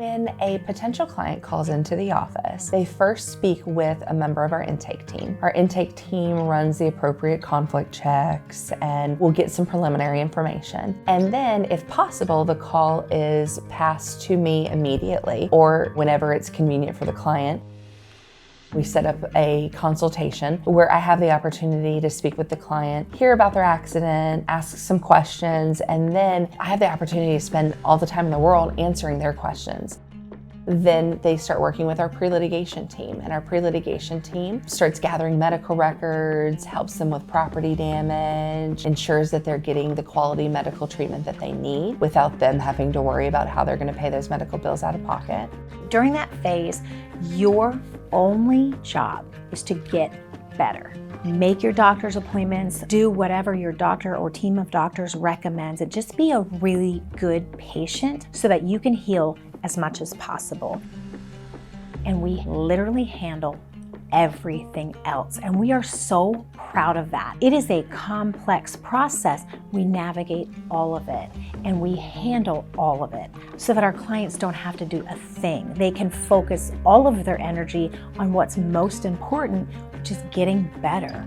When a potential client calls into the office, they first speak with a member of our intake team. Our intake team runs the appropriate conflict checks and we'll get some preliminary information. And then, if possible, the call is passed to me immediately or whenever it's convenient for the client. We set up a consultation where I have the opportunity to speak with the client, hear about their accident, ask some questions, and then I have the opportunity to spend all the time in the world answering their questions. Then they start working with our pre-litigation team, and our pre-litigation team starts gathering medical records, helps them with property damage, ensures that they're getting the quality medical treatment that they need without them having to worry about how they're going to pay those medical bills out of pocket. During that phase, your only job is to get better. Make your doctor's appointments, do whatever your doctor or team of doctors recommends, and just be a really good patient so that you can heal as much as possible. And we literally handle everything else, and we are so proud of that. It is a complex process. We navigate all of it and we handle all of it so that our clients don't have to do a thing. They can focus all of their energy on what's most important, which is getting better.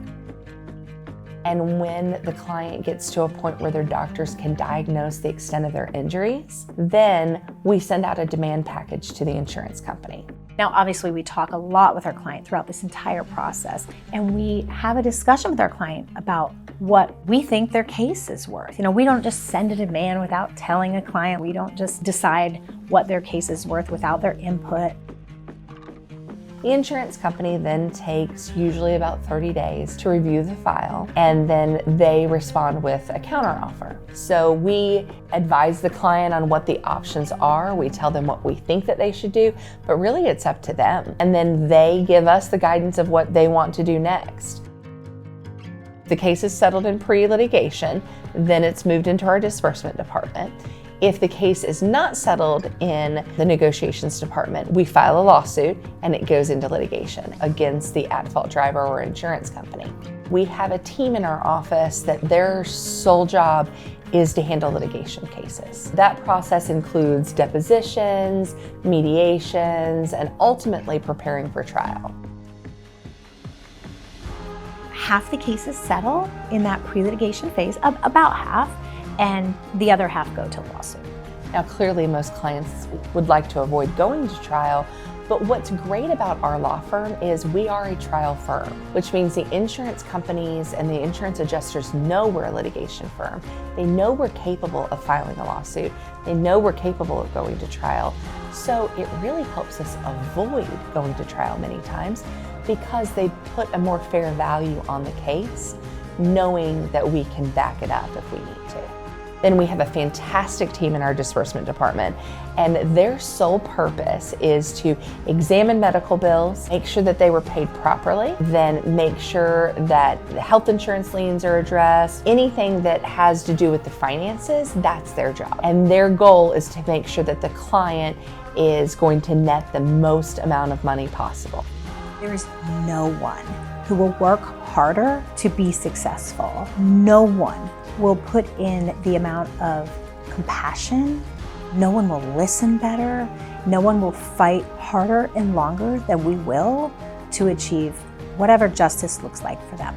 And when the client gets to a point where their doctors can diagnose the extent of their injuries, then we send out a demand package to the insurance company. Now, obviously, we talk a lot with our client throughout this entire process, and we have a discussion with our client about what we think their case is worth. We don't just send a demand without telling a client. We don't just decide what their case is worth without their input. The insurance company then takes usually about 30 days to review the file, and then they respond with a counteroffer. So we advise the client on what the options are. We tell them what we think that they should do, but really it's up to them. And then they give us the guidance of what they want to do next. The case is settled in pre-litigation, then it's moved into our disbursement department. If the case is not settled in the negotiations department, we file a lawsuit and it goes into litigation against the at-fault driver or insurance company. We have a team in our office that their sole job is to handle litigation cases. That process includes depositions, mediations, and ultimately preparing for trial. Half the cases settle in that pre-litigation phase, about half, and the other half go to lawsuit. Now, clearly most clients would like to avoid going to trial, but what's great about our law firm is we are a trial firm, which means the insurance companies and the insurance adjusters know we're a litigation firm. They know we're capable of filing a lawsuit. They know we're capable of going to trial. So it really helps us avoid going to trial many times because they put a more fair value on the case, knowing that we can back it up if we need to. Then we have a fantastic team in our disbursement department, and their sole purpose is to examine medical bills, make sure that they were paid properly, then make sure that the health insurance liens are addressed. Anything that has to do with the finances, that's their job. And their goal is to make sure that the client is going to net the most amount of money possible. There is no one who will work harder to be successful. No one will put in the amount of compassion. No one will listen better. No one will fight harder and longer than we will to achieve whatever justice looks like for them.